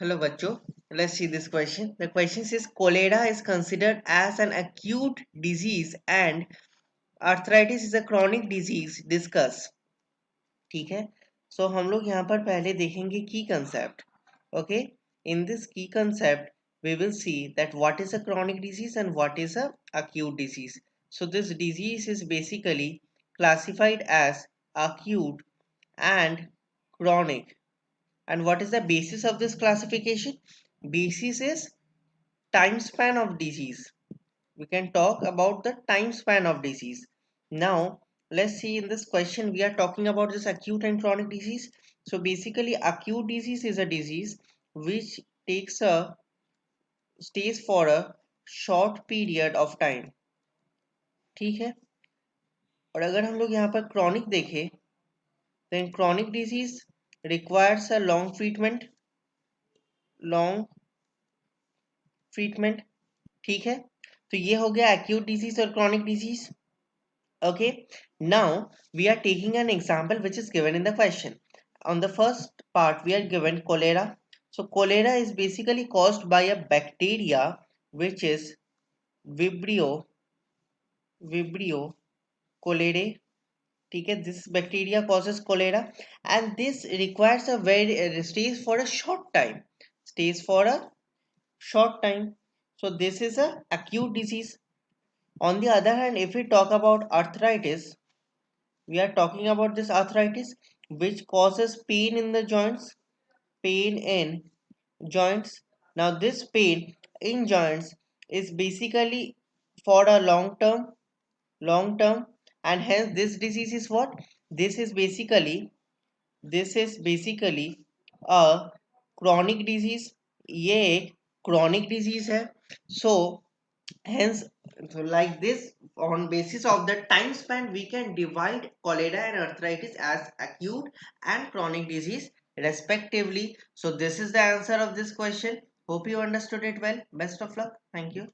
Hello, bachcho. Let's see this question. The question says cholera is considered as an acute disease and arthritis is a chronic disease. Discuss. ठीक है. So हम लोग यहाँ पर पहले देखेंगे key concept. Okay. In this key concept, we will see that what is a chronic disease and what is a acute disease. So this disease is basically classified as acute and chronic. And what is the basis of this classification? Basis is time span of disease. We can talk about the time span of disease. Now, let's see in this question, we are talking about this acute and chronic disease. So basically, acute disease is a disease which takes a stays for a short period of time. ठीक है. और अगर हम लोग यहाँ पर chronic देखें, then chronic disease requires a long treatment. ठीक है. तो ये हो गया acute disease और chronic disease. Okay, now we are taking an example which is given in the question. On the first part we are given cholera. So cholera is basically caused by a bacteria which is vibrio cholerae. ठीक है, this bacteria causes cholera and this requires a very stays for a short time. So this is a acute disease. On the other hand, if we talk about arthritis, we are talking about this arthritis which causes pain in the joints. Pain in joints. Now this pain in joints is basically for a long term, and hence this disease is what? This is basically a chronic disease. ये एक chronic disease है. So hence, so like this, on basis of the time span, we can divide cholera and arthritis as acute and chronic disease respectively. So this is the answer of this question. Hope you understood it well. Best of luck. Thank you.